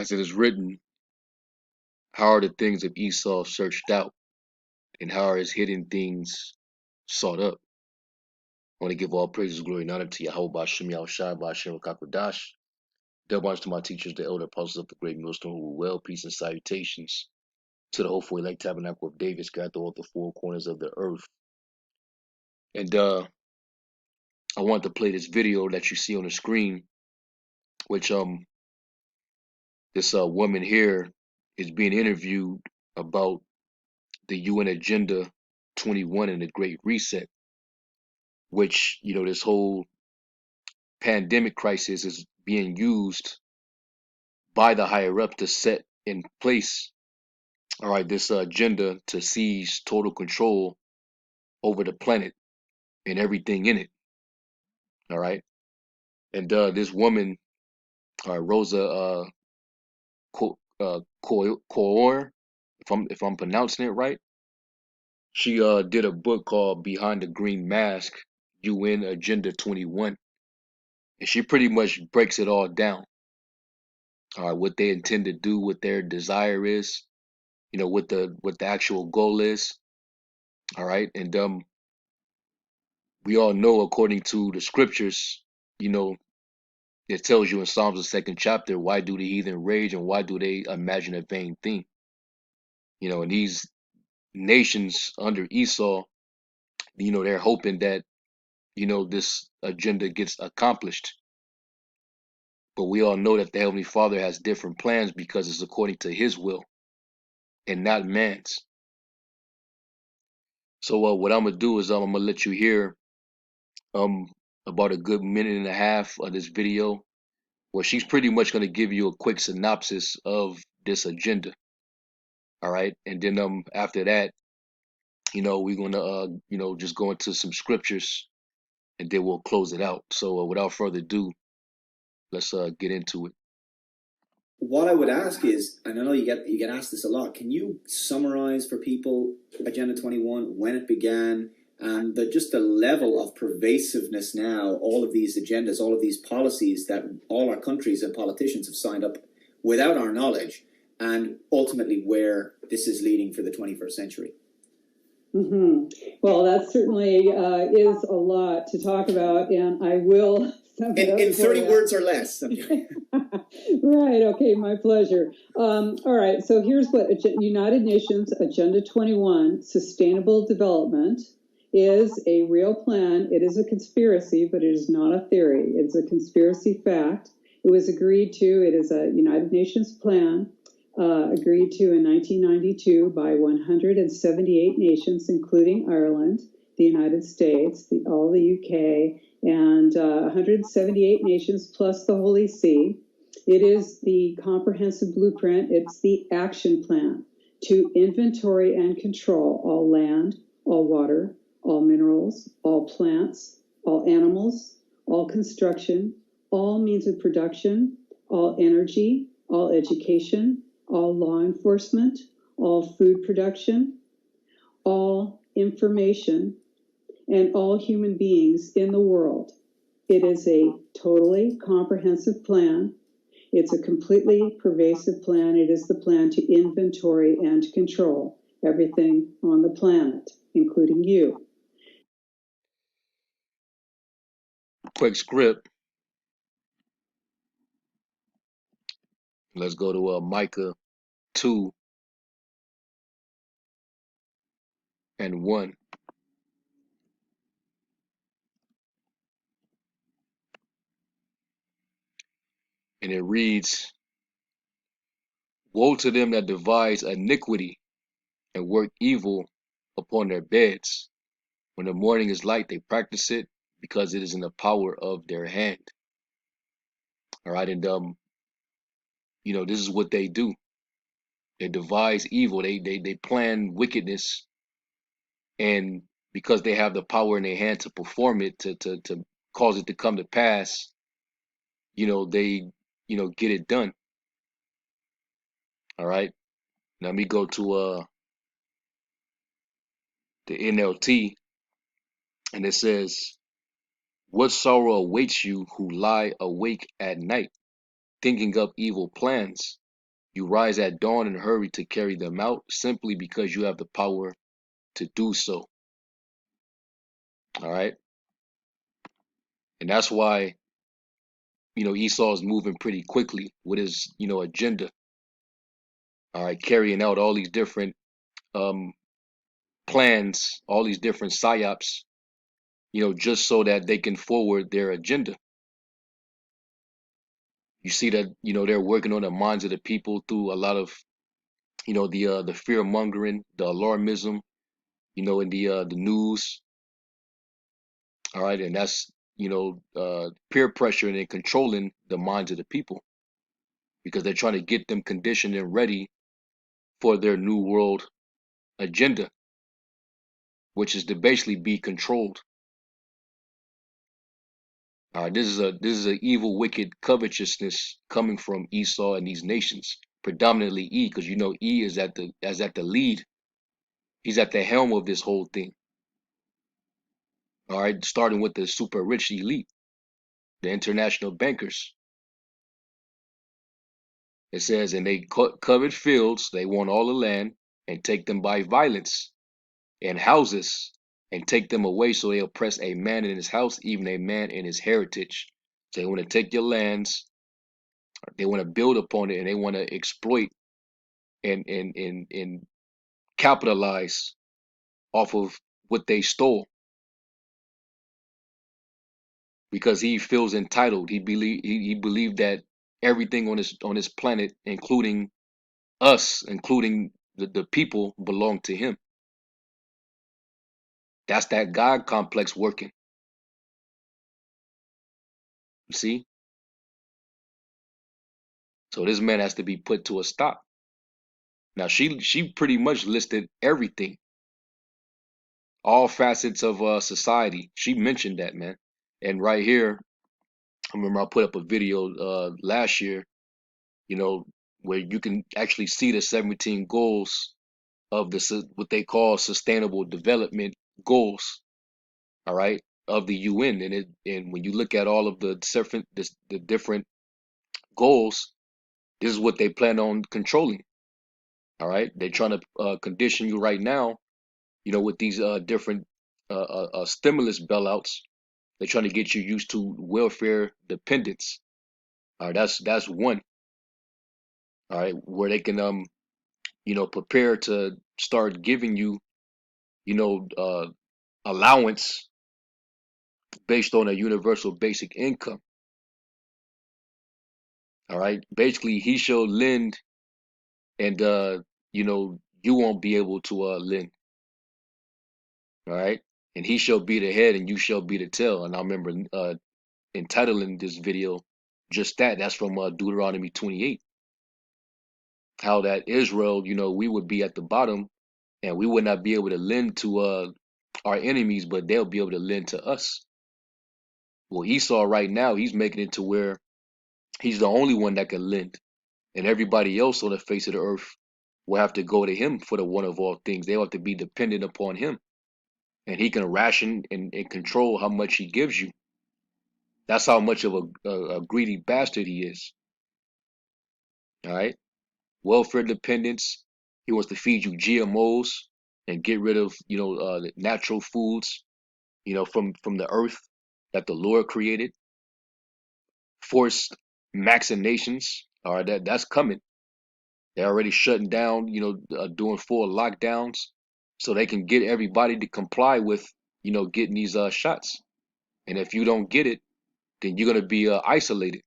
As it is written, how are the things of Esau searched out, and how are his hidden things sought up? I want to give all praises, glory, and honor to Yahweh Bashem Yahushai Bashem Rakakwadash. Double honors to my teachers, the elder apostles of the great millstone, who well, peace and salutations to the hopeful elect tabernacle of David, scattered throughout the four corners of the earth. And I want to play this video that you see on the screen, which this woman here is being interviewed about the UN Agenda 21 and the Great Reset, which, this whole pandemic crisis is being used by the higher up to set in place, all right, this agenda to seize total control over the planet and everything in it, all right. And this woman, Rosa Koor, if I'm pronouncing it right, she did a book called Behind the Green Mask, UN Agenda 21, and she pretty much breaks it all down. All right, what they intend to do, what their desire is, what the actual goal is. All right, and we all know, according to the scriptures, it tells you in Psalms the second chapter, why do the heathen rage and why do they imagine a vain thing? And these nations under Esau, they're hoping that this agenda gets accomplished. But we all know that the Heavenly Father has different plans because it's according to His will and not man's. So what I'm gonna do is I'm gonna let you hear about a good minute and a half of this video where she's pretty much gonna give you a quick synopsis of this agenda. All right, and then after that, we're gonna just go into some scriptures and then we'll close it out. So without further ado, let's get into it. What I would ask is, and I know you get asked this a lot, can you summarize for people Agenda 21, when it began, and just the level of pervasiveness now, all of these agendas, all of these policies that all our countries and politicians have signed up without our knowledge, and ultimately where this is leading for the 21st century? Well, that certainly is a lot to talk about, and I will in 30 words or less. Right, okay, my pleasure. All right, so here's what United Nations Agenda 21, Sustainable Development, is a real plan. It is a conspiracy, but it is not a theory. It's a conspiracy fact. It was agreed to. It is a United Nations plan agreed to in 1992 by 178 nations, including Ireland, the United States, all the UK, and 178 nations plus the Holy See. It is the comprehensive blueprint. It's the action plan to inventory and control all land, all water, all minerals, all plants, all animals, all construction, all means of production, all energy, all education, all law enforcement, all food production, all information, and all human beings in the world. It is a totally comprehensive plan. It's a completely pervasive plan. It is the plan to inventory and control everything on the planet, including you. Quick script. Let's go to Micah 2 and 1. And it reads, woe to them that devise iniquity and work evil upon their beds. When the morning is light, they practice it because it is in the power of their hand. All right, and this is what they do. They devise evil. They plan wickedness, and because they have the power in their hand to perform it, to cause it to come to pass, they get it done. All right. Now let me go to the NLT, and it says, what sorrow awaits you who lie awake at night, thinking up evil plans, You rise at dawn and hurry to carry them out simply because you have the power to do so. All right. And that's why, Esau is moving pretty quickly with his, agenda. All right. Carrying out all these different um, plans, all these different psyops, just so that they can forward their agenda. You see that, they're working on the minds of the people through a lot of, the fear mongering, the alarmism, in the news. All right. And that's, peer pressuring and controlling the minds of the people because they're trying to get them conditioned and ready for their new world agenda, which is to basically be controlled. All right, this is a evil, wicked covetousness coming from Esau and these nations, predominantly E, because E is at the lead. He's at the helm of this whole thing. All right, starting with the super rich elite, the international bankers. It says, and they covet fields, they want all the land, and take them by violence, and houses, and take them away, so they oppress a man in his house, even a man in his heritage. They want to take your lands, they want to build upon it, and they want to exploit and capitalize off of what they stole because he feels entitled. He believed that everything on this planet, including us, including the people, belong to him. That's that God complex working. You see? So this man has to be put to a stop. Now she pretty much listed everything, all facets of society. She mentioned that, man. And right here, I remember I put up a video last year, you know, where you can actually see the 17 goals of what they call sustainable development goals, all right, of the UN. And when you look at all of the different goals, this is what they plan on controlling. All right, they're trying to condition you right now, with these different stimulus bailouts. They're trying to get you used to welfare dependence. All right, that's one. All right, where they can prepare to start giving you, you know, uh, allowance based on a universal basic income. All right. Basically, he shall lend and you won't be able to lend. All right. And he shall be the head and you shall be the tail. And I remember entitling this video just that. That's from Deuteronomy 28. How that Israel, we would be at the bottom and we would not be able to lend to our enemies, but they'll be able to lend to us. Well, Esau right now, he's making it to where he's the only one that can lend. And everybody else on the face of the earth will have to go to him for the one of all things. They have to be dependent upon him. And he can ration and control how much he gives you. That's how much of a greedy bastard he is. All right. Welfare dependence. He wants to feed you GMOs and get rid of, the natural foods, from the earth that the Lord created. Forced vaccinations. All right. That's coming. They're already shutting down, doing full lockdowns so they can get everybody to comply with, getting these shots. And if you don't get it, then you're going to be isolated.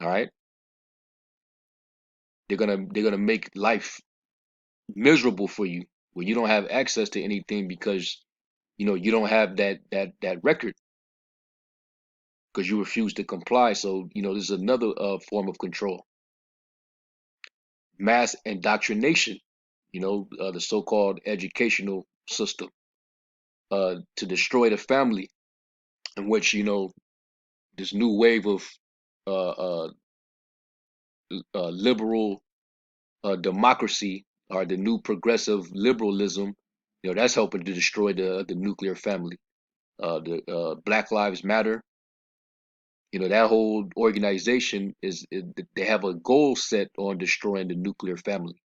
All right. They're going to make life miserable for you when you don't have access to anything because, you don't have that record because you refuse to comply. So, this is another form of control. Mass indoctrination, the so-called educational system. To destroy the family, in which this new wave of uh, uh, liberal democracy or the new progressive liberalism, that's helping to destroy the nuclear family. The Black Lives Matter, You know, that whole organization they have a goal set on destroying the nuclear family,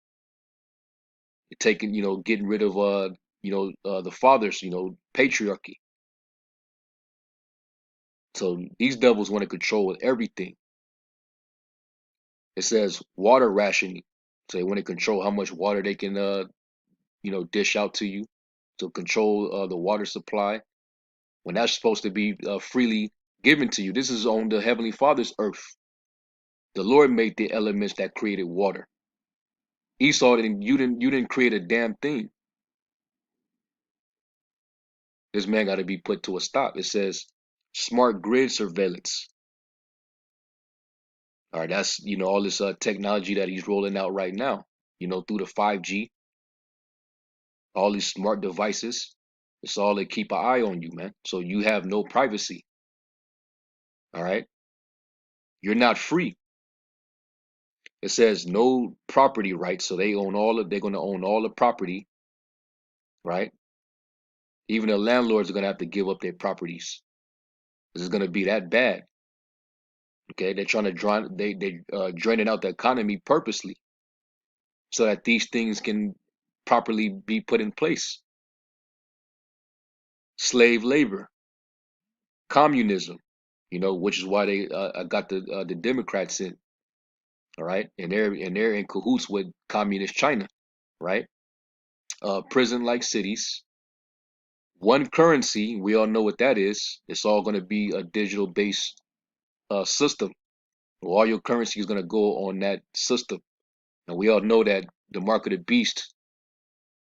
taking, you know, getting rid of the fathers, you know, patriarchy. So these devils want to control everything. It says water rationing. So they want to control how much water they can dish out to you, to control the water supply when that's supposed to be freely given to you. This is on the Heavenly Father's earth. The Lord made the elements that created water. Esau didn't. You didn't create a damn thing. This man got to be put to a stop. It says smart grid surveillance. All right, that's, you know, all this technology that he's rolling out right now. You know, through the 5G, all these smart devices. It's all to keep an eye on you, man. So you have no privacy. All right, you're not free. It says no property rights, so they're going to own all the property, right? Even the landlords are going to have to give up their properties. This is going to be that bad. Okay, they're trying to draining out the economy purposely so that these things can properly be put in place. Slave labor, communism, you know, which is why they got the Democrats in, all right, and they're in cahoots with communist China, right? Prison-like cities, one currency. We all know what that is. It's all going to be a digital-based system. All your currency is going to go on that system, and we all know that the mark of the beast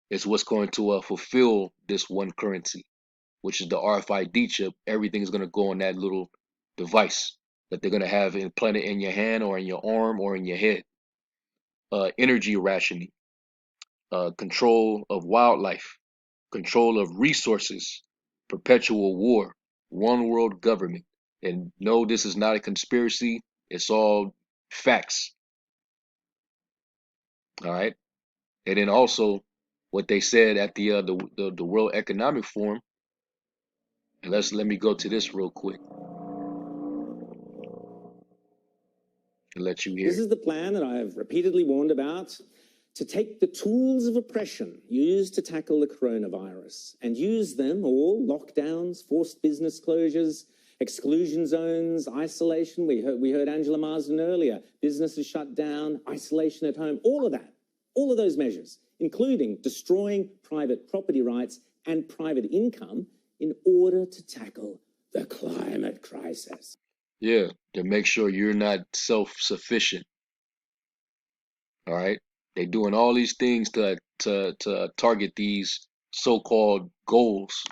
is what's going to fulfill this one currency, which is the RFID chip. Everything is going to go on that little device that they're going to have implanted in your hand or in your arm or in your head. Energy rationing, control of wildlife, control of resources, perpetual war, one world government. And no, this is not a conspiracy. It's all facts. All right. And then also what they said at the World Economic Forum. And let me go to this real quick and let you hear. This is the plan that I have repeatedly warned about, to take the tools of oppression used to tackle the coronavirus and use them all, lockdowns, forced business closures, exclusion zones, isolation. We heard Angela Marsden earlier, businesses shut down, isolation at home, all of that, all of those measures, including destroying private property rights and private income in order to tackle the climate crisis. Yeah, to make sure you're not self-sufficient. All right. They're doing all these things to target these so-called goals,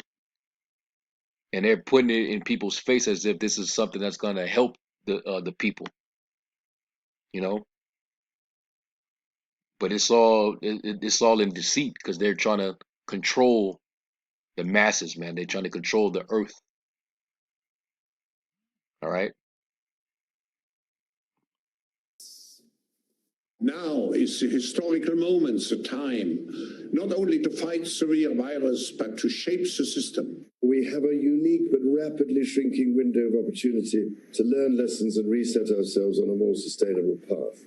and they're putting it in people's face as if this is something that's going to help the people, you know. But it's all in deceit because they're trying to control the masses, man. They're trying to control the earth. All right. Now is a historical moment, a time, not only to fight the real virus, but to shape the system. We have a unique but rapidly shrinking window of opportunity to learn lessons and reset ourselves on a more sustainable path.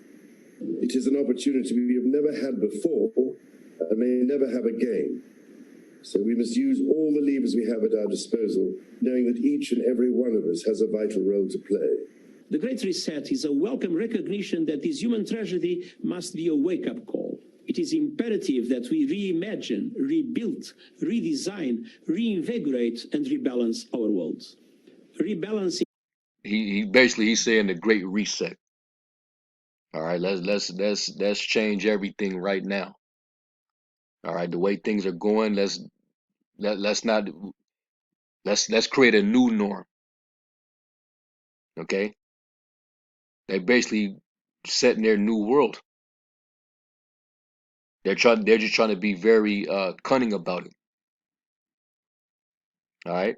It is an opportunity we have never had before and may never have again. So we must use all the levers we have at our disposal, knowing that each and every one of us has a vital role to play. The Great Reset is a welcome recognition that this human tragedy must be a wake-up call. It is imperative that we reimagine, rebuild, redesign, reinvigorate, and rebalance our world. Rebalancing. He's saying the Great Reset. All right, let's change everything right now. All right, the way things are going, let's create a new norm. Okay, they're basically setting their new world. They're just trying to be very cunning about it. All right.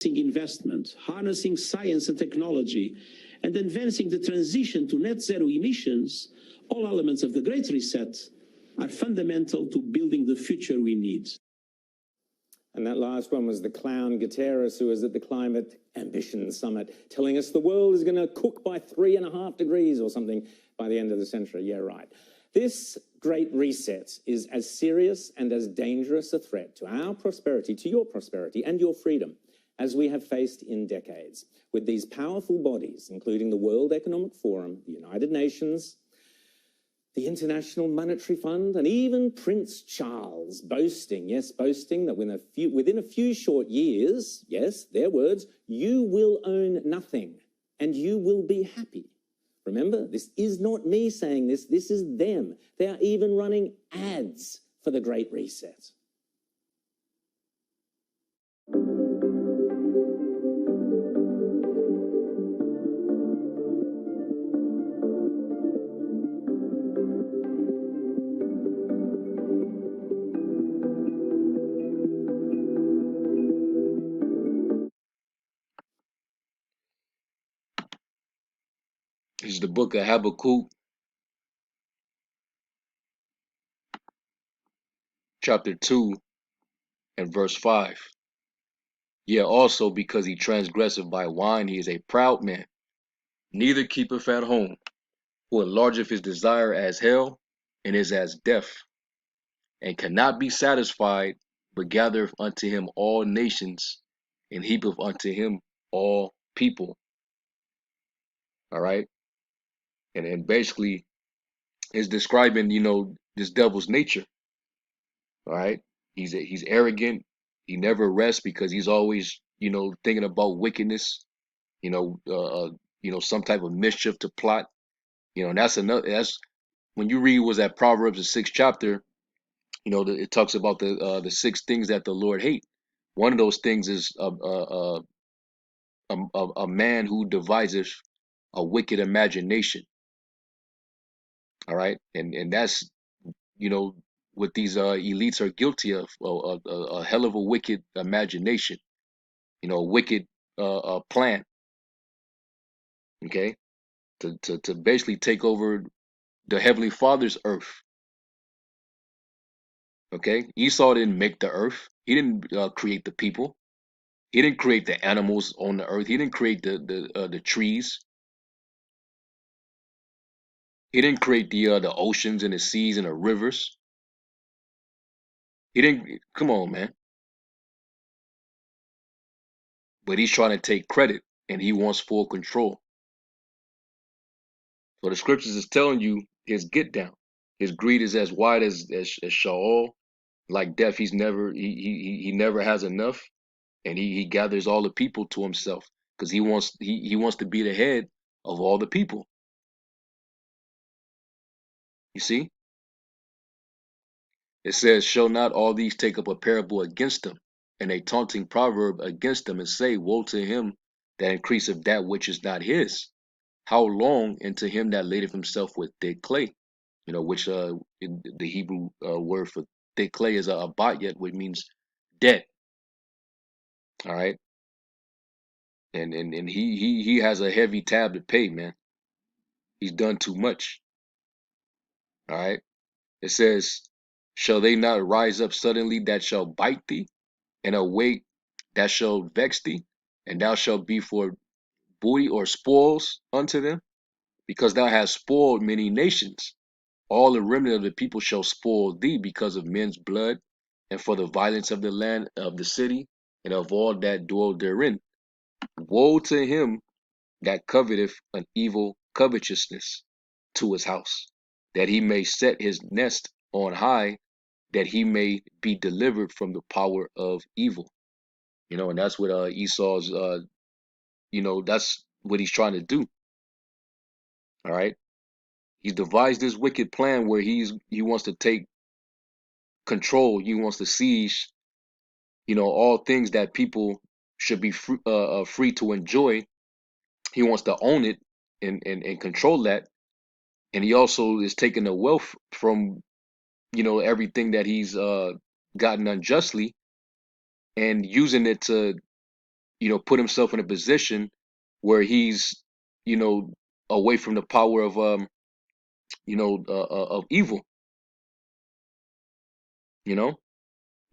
Investment, harnessing science and technology, and advancing the transition to net zero emissions, all elements of the Great Reset are fundamental to building the future we need. And that last one was the clown Guterres, who was at the Climate Ambition Summit, telling us the world is going to cook by 3.5 degrees or something by the end of the century. Yeah, right. This Great Reset is as serious and as dangerous a threat to our prosperity, to your prosperity and your freedom, as we have faced in decades, with these powerful bodies, including the World Economic Forum, the United Nations, the International Monetary Fund, and even Prince Charles boasting, yes, boasting that within a few short years, yes, their words, you will own nothing and you will be happy. Remember, this is not me saying this, this is them. They are even running ads for the Great Reset. This is the book of Habakkuk, chapter 2 and verse 5. Yea, also because he transgresseth by wine, he is a proud man, neither keepeth at home, who enlargeth his desire as hell, and is as death, and cannot be satisfied, but gathereth unto him all nations, and heapeth unto him all people. All right. And basically is describing, this devil's nature. All right. He's arrogant. He never rests because he's always, thinking about wickedness, some type of mischief to plot. And that's when you read was that Proverbs, the 6th chapter, it talks about the 6 things that the Lord hate. One of those things is a man who deviseth a wicked imagination. All right. And that's, what these elites are guilty of, a hell of a wicked imagination, a wicked plan, okay, to basically take over the Heavenly Father's earth. Okay, Esau didn't make the earth. He didn't create the people. He didn't create the animals on the earth. He didn't create the trees. He didn't create the oceans and the seas and the rivers. He didn't. Come on, man. But he's trying to take credit and he wants full control. So the scriptures is telling you his get down. His greed is as wide as Sheol, like death. He never has enough, and he gathers all the people to himself because he wants to be the head of all the people. You see, it says, "Shall not all these take up a parable against them, and a taunting proverb against them, and say, Woe to him that increaseth that which is not his. How long, and to him that ladeth himself with thick clay." Which in the Hebrew word for thick clay is a batyet, which means dead. All right, and he has a heavy tab to pay, man. He's done too much. All right, it says, "Shall they not rise up suddenly that shall bite thee, and awake that shall vex thee, and thou shalt be for booty or spoils unto them, because thou hast spoiled many nations. All the remnant of the people shall spoil thee because of men's blood, and for the violence of the land of the city, and of all that dwell therein. Woe to him that coveteth an evil covetousness to his house, that he may set his nest on high, that he may be delivered from the power of evil." And that's what Esau's, that's what he's trying to do. All right. He's devised this wicked plan where he wants to take control. He wants to seize, all things that people should be free to enjoy. He wants to own it and control that. And he also is taking the wealth from, everything that he's gotten unjustly, and using it to, put himself in a position where he's, away from the power of, of evil.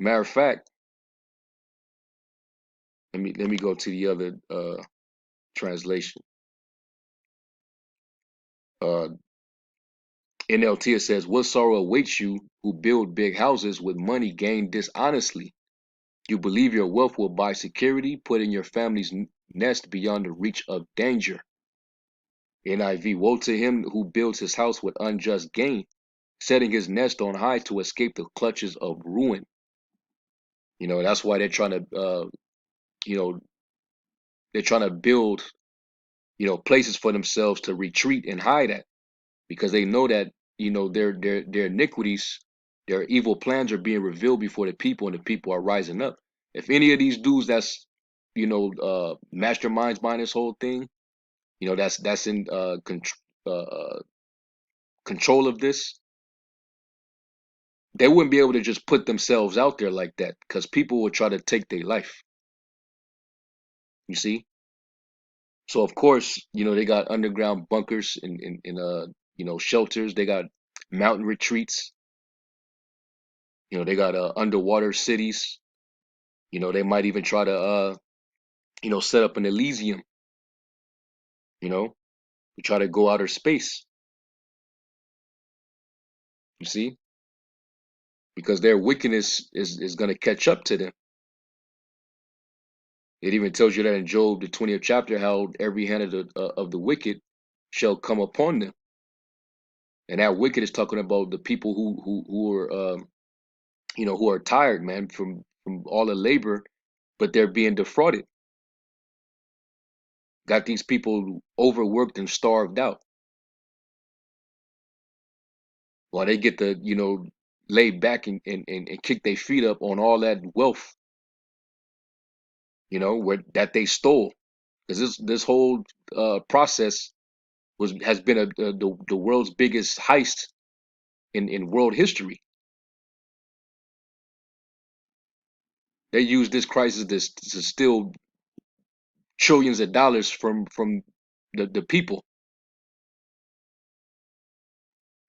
Matter of fact, Let me go to the other translation. NLT, it says, "What sorrow awaits you who build big houses with money gained dishonestly? You believe your wealth will buy security, putting your family's nest beyond the reach of danger." NIV, "Woe to him who builds his house with unjust gain, setting his nest on high to escape the clutches of ruin." That's why they're trying to, they're trying to build, places for themselves to retreat and hide at, because they know that, their iniquities, their evil plans are being revealed before the people, and the people are rising up. If any of these dudes that's, masterminds behind this whole thing, that's in control of this, they wouldn't be able to just put themselves out there like that, because people would try to take their life. You see? So of course, they got underground bunkers and shelters. They got mountain retreats. They got underwater cities. They might even try to set up an Elysium, to try to go outer space. You see? Because their wickedness is going to catch up to them. It even tells you that in Job, the 20th chapter, how every hand of the wicked shall come upon them. And that wicked is talking about the people who are who are tired, man, from all the labor, but they're being defrauded. Got these people overworked and starved out, while they get to lay back and kick their feet up on all that wealth, where that they stole. Because this whole process has been the world's biggest heist in world history. They used this crisis to steal trillions of dollars from the people.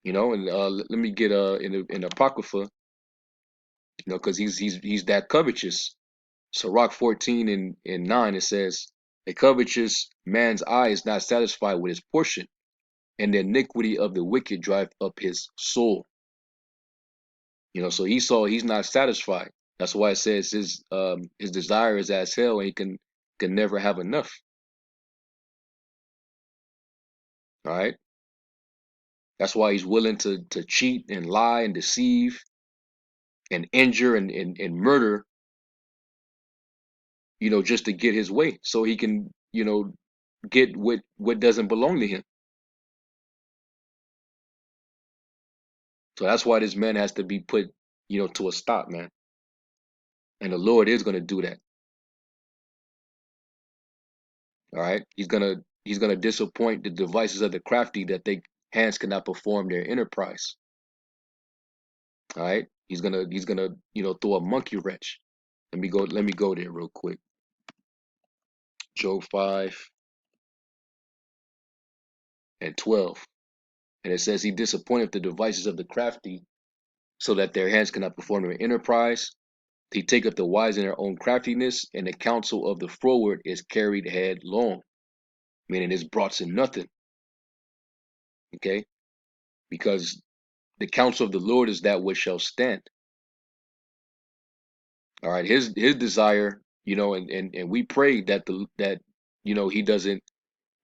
And let me get in Apocrypha, because he's that covetous. Sirach 14 and 9, it says, "A covetous man's eye is not satisfied with his portion, and the iniquity of the wicked drive up his soul." So Esau, he's not satisfied. That's why it says his desire is as hell, and he can never have enough. All right. That's why he's willing to cheat and lie and deceive and injure and murder, just to get his way, so he can, get what doesn't belong to him. So that's why this man has to be put, to a stop, man. And the Lord is going to do that. All right. He's gonna disappoint the devices of the crafty, that they hands cannot perform their enterprise. All right. He's gonna throw a monkey wrench. Let me go there real quick. Job 5:12. And it says, "He disappointeth the devices of the crafty, so that their hands cannot perform their enterprise. He taketh the wise in their own craftiness, and the counsel of the froward is carried headlong." Meaning it's brought to nothing. Okay? Because the counsel of the Lord is that which shall stand. All right. His desire, and we pray that he doesn't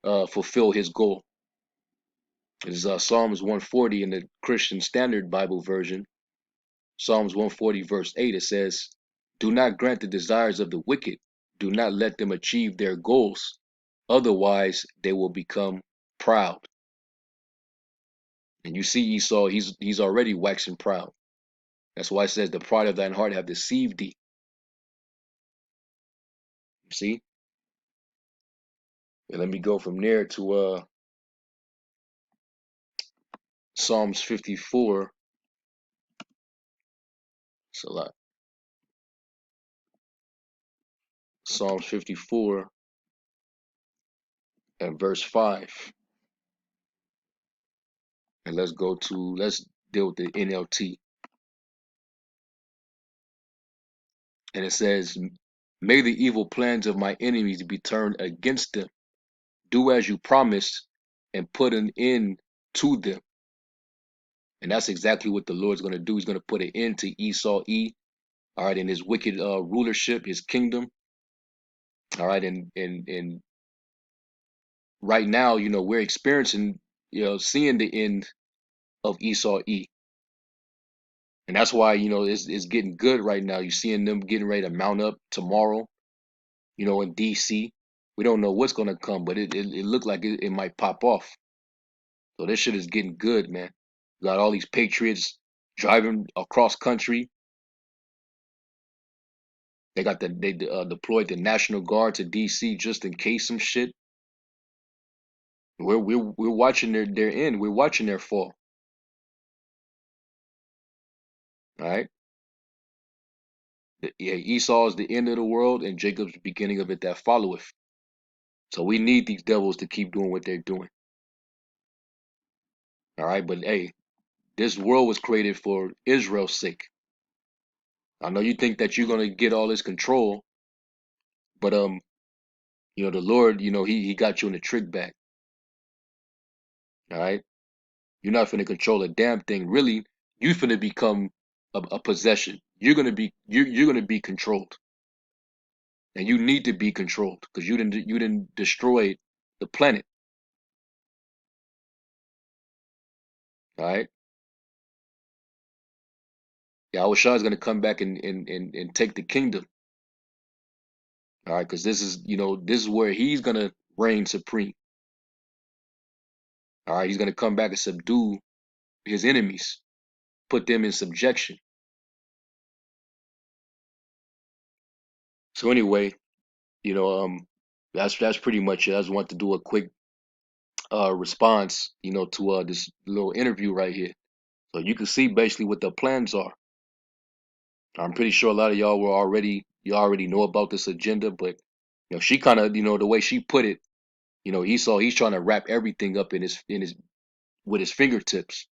fulfill his goal. It's Psalms 140 in the Christian Standard Bible version. Psalms 140 verse 8, it says, "Do not grant the desires of the wicked. Do not let them achieve their goals. Otherwise, they will become proud." And you see Esau, he's already waxing proud. That's why it says, "The pride of thine heart have deceived thee." See? And let me go from there to Psalms 54. It's a lot. Psalms 54 and verse 5. And let's deal with the NLT. And it says, May the evil plans of my enemies be turned against them. Do as you promised and put an end to them. And that's exactly what the Lord's going to do. He's going to put an end to Esau E. All right, in his wicked rulership, his kingdom. All right, and right now, we're experiencing, seeing the end of Esau E. And that's why, it's getting good right now. You're seeing them getting ready to mount up tomorrow, in DC. We don't know what's going to come, but it looked like it might pop off. So this shit is getting good, man. You got all these patriots driving across country. They deployed the National Guard to DC just in case some shit. We're watching their end. We're watching their fall. All right. Yeah, Esau is the end of the world, and Jacob's the beginning of it that followeth. So we need these devils to keep doing what they're doing. All right, but hey, this world was created for Israel's sake. I know you think that you're gonna get all this control, but the Lord, he got you in a trick bag. All right, you're not finna control a damn thing. Really, you finna become a possession. You're gonna be controlled, and you need to be controlled because you didn't destroy the planet. All right. Yahushua is going to come back and take the kingdom. All right, because this is where he's going to reign supreme. All right, he's going to come back and subdue his enemies, put them in subjection. So anyway, that's pretty much it. I just want to do a quick response, to this little interview right here, so you can see basically what the plans are. I'm pretty sure a lot of y'all already know about this agenda, but she kind of, the way she put it, Esau, he's trying to wrap everything up in his with his fingertips,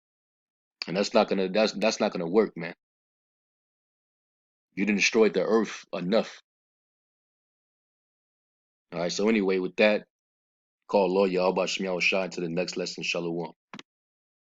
and that's not gonna work, man. You didn't destroy the earth enough. All right. So anyway, with that, call Lord Yahweh Shem Yahweh Shai to the next lesson. Shalom.